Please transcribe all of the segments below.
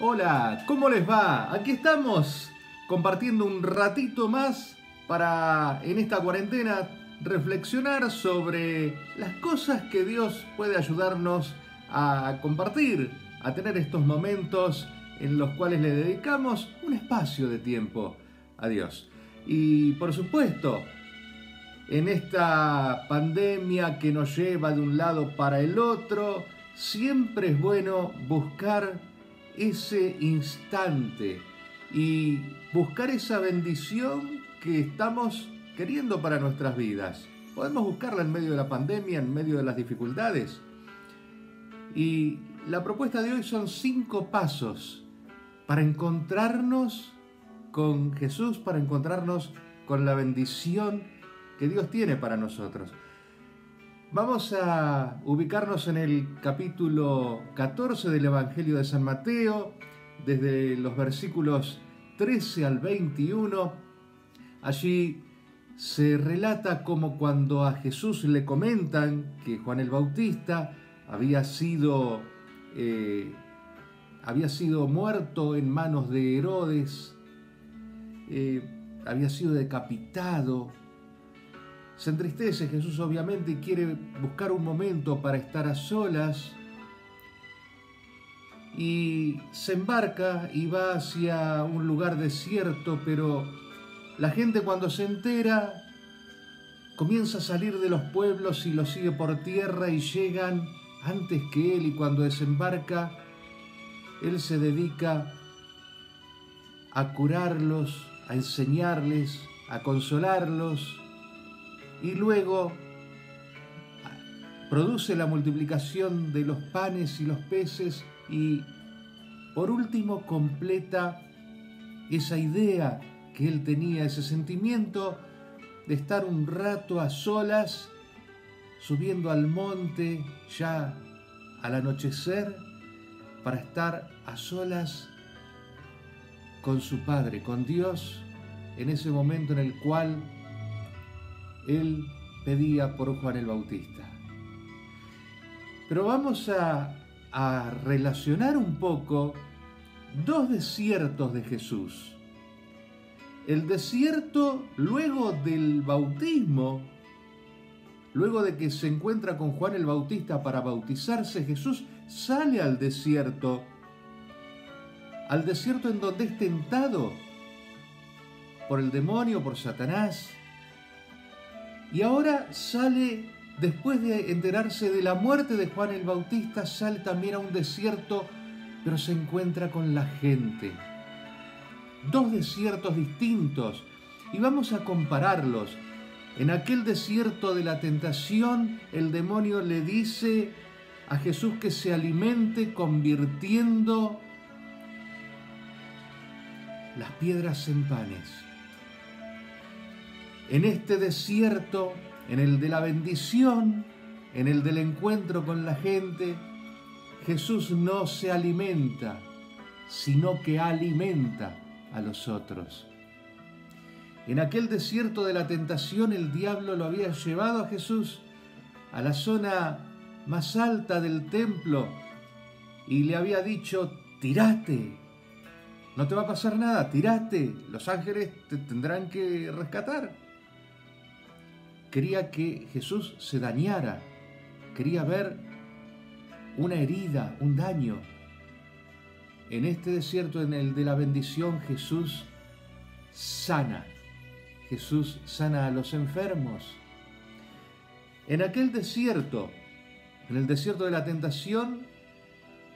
Hola, ¿cómo les va? Aquí estamos compartiendo un ratito más para en esta cuarentena reflexionar sobre las cosas que Dios puede ayudarnos a compartir, a tener estos momentos en los cuales le dedicamos un espacio de tiempo a Dios. Y por supuesto, en esta pandemia que nos lleva de un lado para el otro, siempre es bueno buscar ese instante y buscar esa bendición que estamos queriendo para nuestras vidas. Podemos buscarla en medio de la pandemia, en medio de las dificultades. Y la propuesta de hoy son 5 pasos para encontrarnos con Jesús, para encontrarnos con la bendición que Dios tiene para nosotros. Vamos a ubicarnos en el capítulo 14 del Evangelio de San Mateo, desde los versículos 13 al 21. Allí se relata como cuando a Jesús le comentan que Juan el Bautista había sido muerto en manos de Herodes, había sido decapitado. Se entristece Jesús obviamente y quiere buscar un momento para estar a solas y se embarca y va hacia un lugar desierto, pero la gente cuando se entera comienza a salir de los pueblos y lo sigue por tierra y llegan antes que él, y cuando desembarca él se dedica a curarlos, a enseñarles, a consolarlos. Y luego produce la multiplicación de los panes y los peces y por último completa esa idea que él tenía, ese sentimiento de estar un rato a solas, subiendo al monte ya al anochecer, para estar a solas con su Padre, con Dios, en ese momento en el cual él pedía por Juan el Bautista. Pero vamos a relacionar un poco 2 desiertos de Jesús. El desierto luego del bautismo, luego de que se encuentra con Juan el Bautista para bautizarse, Jesús sale al desierto en donde es tentado por el demonio, por Satanás. Y ahora sale, después de enterarse de la muerte de Juan el Bautista, sale también a un desierto, pero se encuentra con la gente. 2 desiertos distintos, y vamos a compararlos. En aquel desierto de la tentación, el demonio le dice a Jesús que se alimente convirtiendo las piedras en panes. En este desierto, en el de la bendición, en el del encuentro con la gente, Jesús no se alimenta, sino que alimenta a los otros. En aquel desierto de la tentación, el diablo lo había llevado a Jesús a la zona más alta del templo y le había dicho: tirate, no te va a pasar nada, tirate, los ángeles te tendrán que rescatar. Quería que Jesús se dañara, quería ver una herida, un daño. En este desierto, en el de la bendición, Jesús sana a los enfermos. En aquel desierto, en el desierto de la tentación,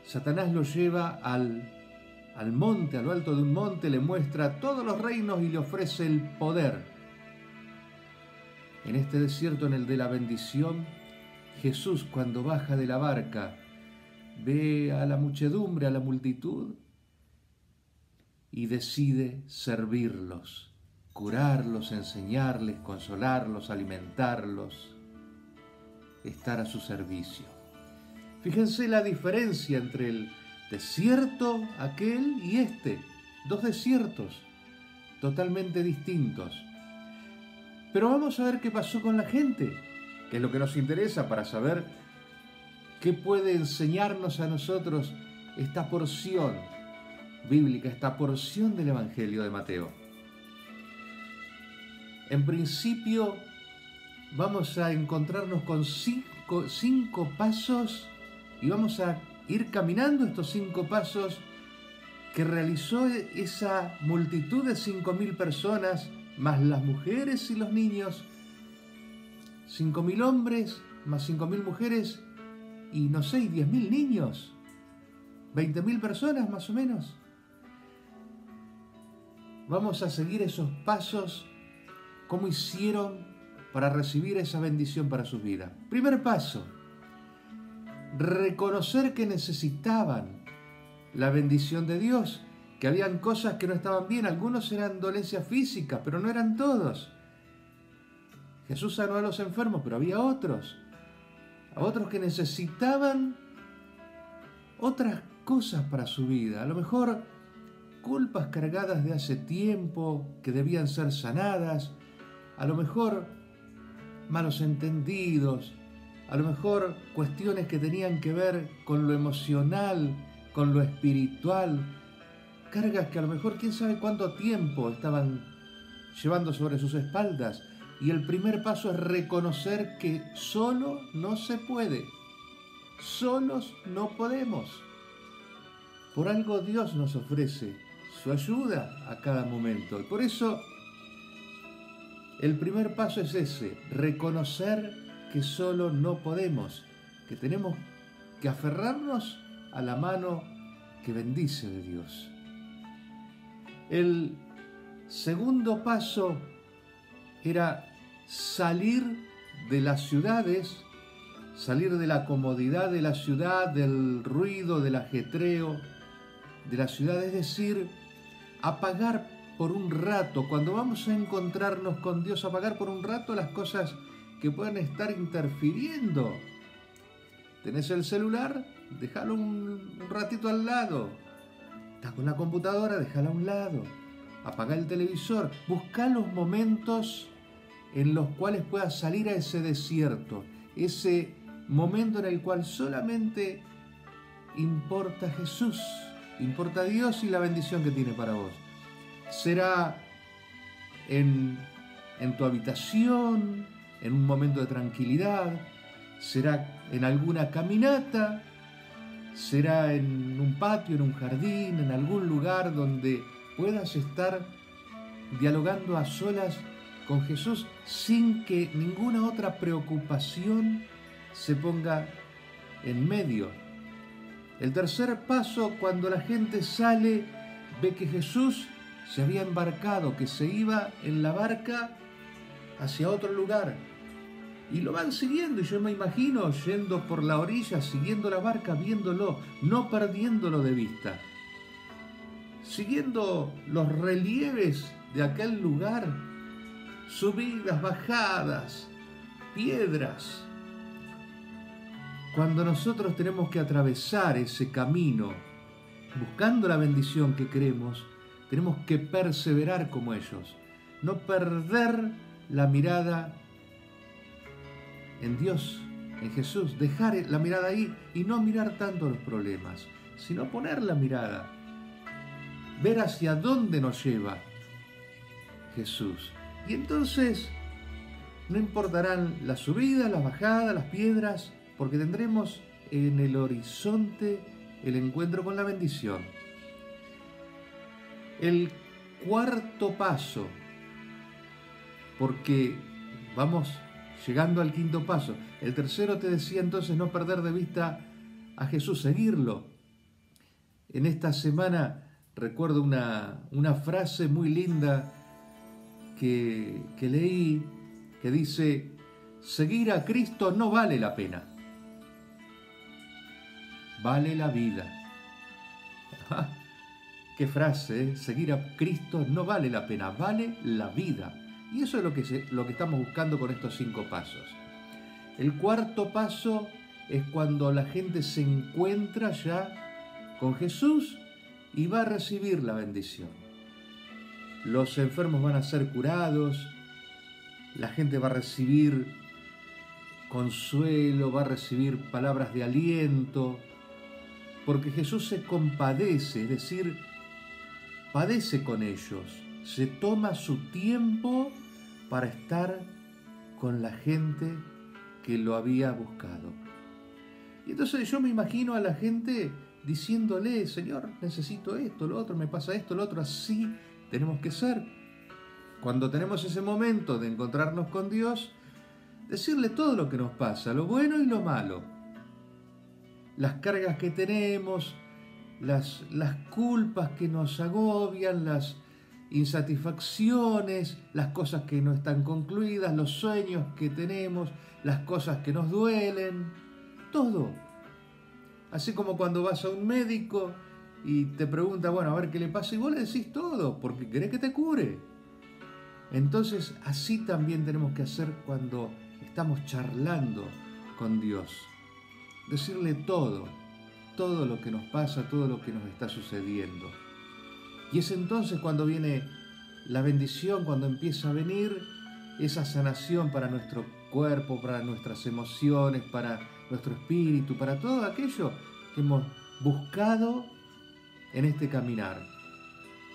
Satanás lo lleva al monte, a lo alto de un monte, le muestra todos los reinos y le ofrece el poder. En este desierto, en el de la bendición, Jesús, cuando baja de la barca, ve a la muchedumbre, a la multitud, y decide servirlos, curarlos, enseñarles, consolarlos, alimentarlos, estar a su servicio. Fíjense la diferencia entre el desierto aquel y este. 2 desiertos totalmente distintos. Pero vamos a ver qué pasó con la gente, que es lo que nos interesa para saber qué puede enseñarnos a nosotros esta porción bíblica, esta porción del Evangelio de Mateo. En principio vamos a encontrarnos con cinco pasos y vamos a ir caminando estos 5 pasos que realizó esa multitud de 5.000 personas, más las mujeres y los niños, 5.000 hombres, más 5.000 mujeres, y no sé, 10.000 niños, 20.000 personas más o menos. Vamos a seguir esos pasos, cómo hicieron para recibir esa bendición para sus vidas. Primer paso, reconocer que necesitaban la bendición de Dios, que habían cosas que no estaban bien. Algunos eran dolencias físicas, pero no eran todos. Jesús sanó a los enfermos, pero había otros que necesitaban otras cosas para su vida. A lo mejor culpas cargadas de hace tiempo que debían ser sanadas, a lo mejor malos entendidos, a lo mejor cuestiones que tenían que ver con lo emocional, con lo espiritual, cargas que a lo mejor quién sabe cuánto tiempo estaban llevando sobre sus espaldas. Y el primer paso es reconocer que solo no se puede, solos no podemos. Por algo Dios nos ofrece su ayuda a cada momento. Y por eso el primer paso es ese, reconocer que solo no podemos, que tenemos que aferrarnos a la mano que bendice de Dios. El segundo paso era salir de las ciudades, salir de la comodidad de la ciudad, del ruido, del ajetreo de la ciudad, es decir, apagar por un rato, cuando vamos a encontrarnos con Dios, apagar por un rato las cosas que puedan estar interfiriendo. ¿Tenés el celular? Déjalo un ratito al lado. ¿Estás con la computadora? Déjala a un lado. Apaga el televisor. Busca los momentos en los cuales puedas salir a ese desierto, ese momento en el cual solamente importa Jesús, importa Dios y la bendición que tiene para vos. Será en tu habitación, en un momento de tranquilidad, será en alguna caminata, será en un patio, en un jardín, en algún lugar donde puedas estar dialogando a solas con Jesús sin que ninguna otra preocupación se ponga en medio. El tercer paso, cuando la gente sale, ve que Jesús se había embarcado, que se iba en la barca hacia otro lugar. Y lo van siguiendo, y yo me imagino yendo por la orilla, siguiendo la barca, viéndolo, no perdiéndolo de vista. Siguiendo los relieves de aquel lugar, subidas, bajadas, piedras. Cuando nosotros tenemos que atravesar ese camino, buscando la bendición que queremos, tenemos que perseverar como ellos, no perder la mirada en Dios, en Jesús, dejar la mirada ahí y no mirar tanto los problemas, sino poner la mirada, ver hacia dónde nos lleva Jesús. Y entonces no importarán las subidas, las bajadas, las piedras, porque tendremos en el horizonte el encuentro con la bendición. El cuarto paso, porque vamos llegando al quinto paso. El tercero te decía entonces no perder de vista a Jesús, seguirlo. En esta semana recuerdo una frase muy linda que leí, que dice: seguir a Cristo no vale la pena, vale la vida. Qué frase, ¿eh? Seguir a Cristo no vale la pena, vale la vida. Y eso es lo que estamos buscando con estos 5 pasos. El cuarto paso es cuando la gente se encuentra ya con Jesús y va a recibir la bendición. Los enfermos van a ser curados, la gente va a recibir consuelo, va a recibir palabras de aliento, porque Jesús se compadece, es decir, padece con ellos, se toma su tiempo para estar con la gente que lo había buscado. Y entonces yo me imagino a la gente diciéndole: Señor, necesito esto, lo otro, me pasa esto, lo otro. Así tenemos que ser. Cuando tenemos ese momento de encontrarnos con Dios, decirle todo lo que nos pasa, lo bueno y lo malo, las cargas que tenemos, las culpas que nos agobian, las insatisfacciones, las cosas que no están concluidas, los sueños que tenemos, las cosas que nos duelen, todo. Así como cuando vas a un médico y te pregunta, bueno, a ver qué le pasa, y vos le decís todo, porque querés que te cure. Entonces, así también tenemos que hacer cuando estamos charlando con Dios. Decirle todo lo que nos pasa, todo lo que nos está sucediendo. Y es entonces cuando viene la bendición, cuando empieza a venir esa sanación para nuestro cuerpo, para nuestras emociones, para nuestro espíritu, para todo aquello que hemos buscado en este caminar.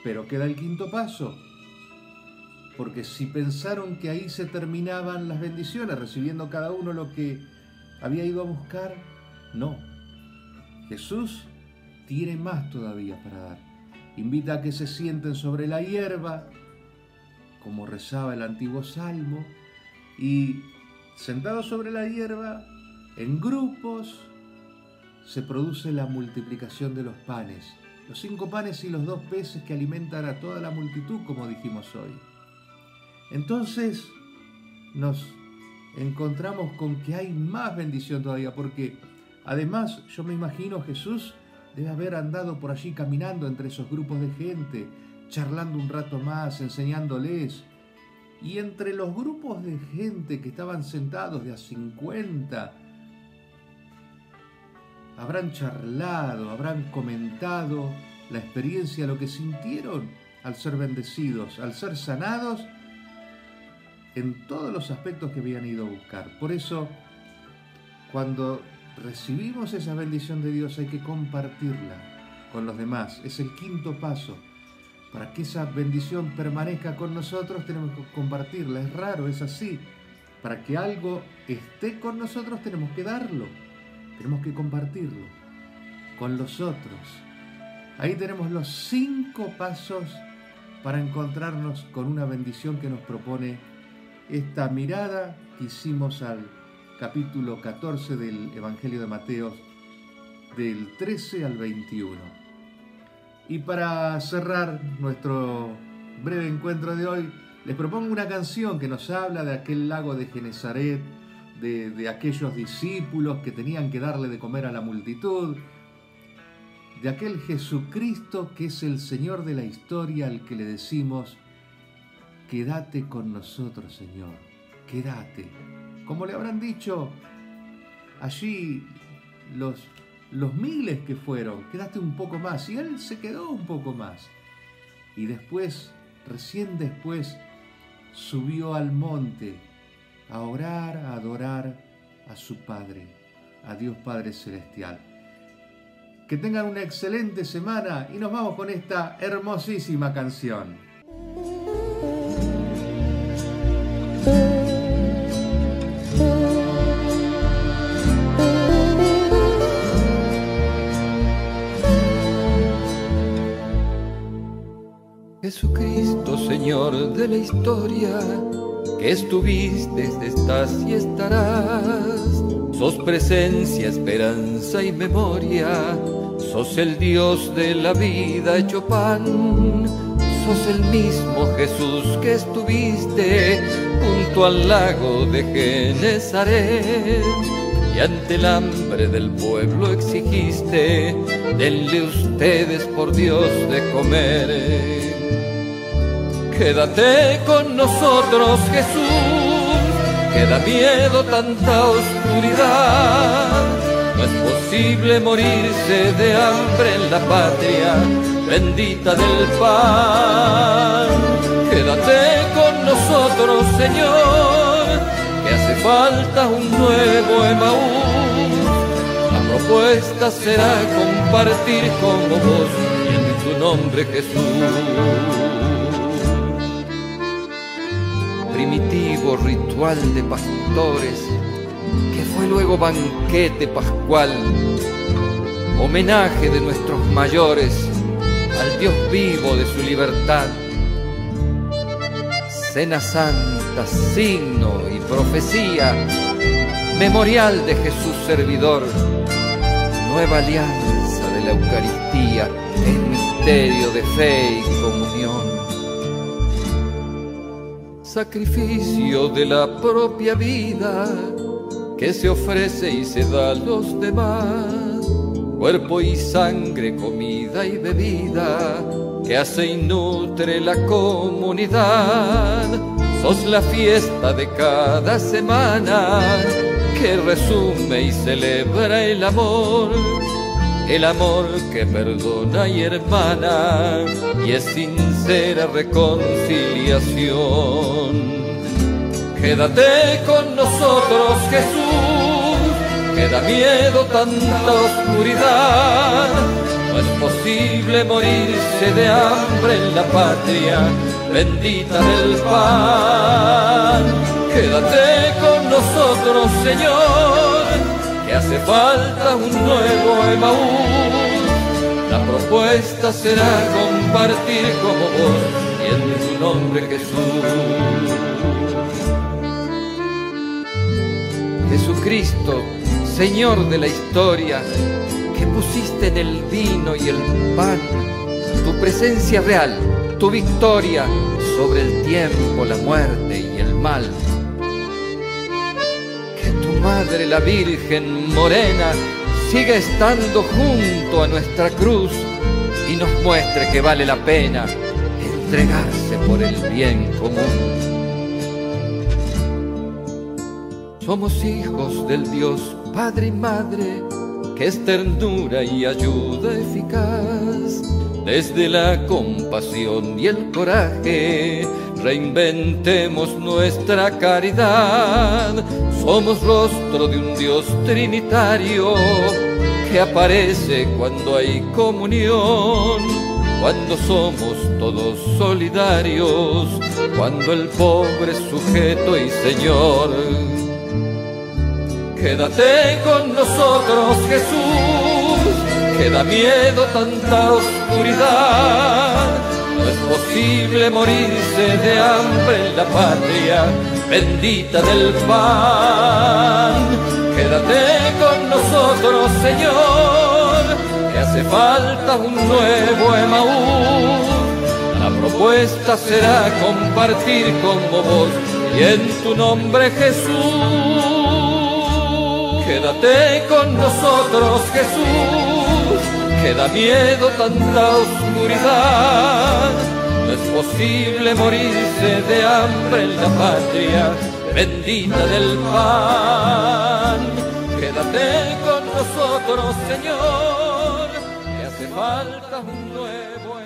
Pero queda el quinto paso, porque si pensaron que ahí se terminaban las bendiciones, recibiendo cada uno lo que había ido a buscar, no. Jesús tiene más todavía para dar. Invita a que se sienten sobre la hierba, como rezaba el antiguo Salmo, y sentados sobre la hierba, en grupos, se produce la multiplicación de los panes. Los 5 panes y los 2 peces que alimentan a toda la multitud, como dijimos hoy. Entonces nos encontramos con que hay más bendición todavía, porque además yo me imagino Jesús debe haber andado por allí caminando entre esos grupos de gente, charlando un rato más, enseñándoles. Y entre los grupos de gente que estaban sentados de a 50, habrán charlado, habrán comentado la experiencia, lo que sintieron al ser bendecidos, al ser sanados en todos los aspectos que habían ido a buscar. Por eso, cuando recibimos esa bendición de Dios, hay que compartirla con los demás. Es el quinto paso. Para que esa bendición permanezca con nosotros, tenemos que compartirla. Es raro, es así. Para que algo esté con nosotros, tenemos que darlo. Tenemos que compartirlo con los otros. Ahí tenemos los 5 pasos para encontrarnos con una bendición que nos propone esta mirada que hicimos al capítulo 14 del Evangelio de Mateo, del 13 al 21. Y para cerrar nuestro breve encuentro de hoy, les propongo una canción que nos habla de aquel lago de Genesaret, de aquellos discípulos que tenían que darle de comer a la multitud, de aquel Jesucristo que es el Señor de la historia, al que le decimos: quédate con nosotros, Señor, quédate. Como le habrán dicho allí los miles que fueron, quédate un poco más. Y él se quedó un poco más. Y después, recién después, subió al monte a orar, a adorar a su Padre, a Dios Padre Celestial. Que tengan una excelente semana y nos vamos con esta hermosísima canción. Jesucristo, Señor de la historia, que estuviste, estás y estarás. Sos presencia, esperanza y memoria. Sos el Dios de la vida hecho pan. Sos el mismo Jesús que estuviste junto al lago de Genesaret. Y ante el hambre del pueblo exigiste: denle ustedes por Dios de comer. Quédate con nosotros, Jesús, que da miedo tanta oscuridad. No es posible morirse de hambre en la patria bendita del pan. Quédate con nosotros, Señor, que hace falta un nuevo Emaús. La propuesta será compartir como vos y en tu nombre Jesús. Primitivo ritual de pastores, que fue luego banquete pascual, homenaje de nuestros mayores al Dios vivo de su libertad. Cena santa, signo y profecía, memorial de Jesús servidor, nueva alianza de la Eucaristía, es misterio de fe y comunión. Sacrificio de la propia vida que se ofrece y se da a los demás, cuerpo y sangre, comida y bebida que hace y nutre la comunidad. Sos la fiesta de cada semana que resume y celebra el amor que perdona y hermana, y es sincera reconciliación. Quédate con nosotros, Jesús, que da miedo tanta oscuridad. No es posible morirse de hambre en la patria bendita del pan. Quédate con nosotros, Señor, que hace falta un nuevo Emaús. La propuesta será compartir como vos y en tu nombre, Jesús. Jesucristo, Señor de la historia, que pusiste en el vino y el pan tu presencia real, tu victoria sobre el tiempo, la muerte y el mal. Que tu Madre, la Virgen Morena, siga estando junto a nuestra cruz y nos muestre que vale la pena entregarse por el bien común. Somos hijos del Dios Padre y Madre, que es ternura y ayuda eficaz. Desde la compasión y el coraje reinventemos nuestra caridad. Somos rostro de un Dios trinitario que aparece cuando hay comunión, cuando somos todos solidarios, cuando el pobre es sujeto y señor. Quédate con nosotros, Jesús, que da miedo tanta oscuridad. No es posible morirse de hambre en la patria bendita del pan. Quédate con nosotros, Señor, que hace falta un nuevo Emaús. La propuesta será compartir como vos y en tu nombre, Jesús. Quédate con nosotros, Jesús, que da miedo tanta oscuridad. No es posible morirse de hambre en la patria bendita del pan. Quédate con nosotros, Señor, que hace falta un nuevo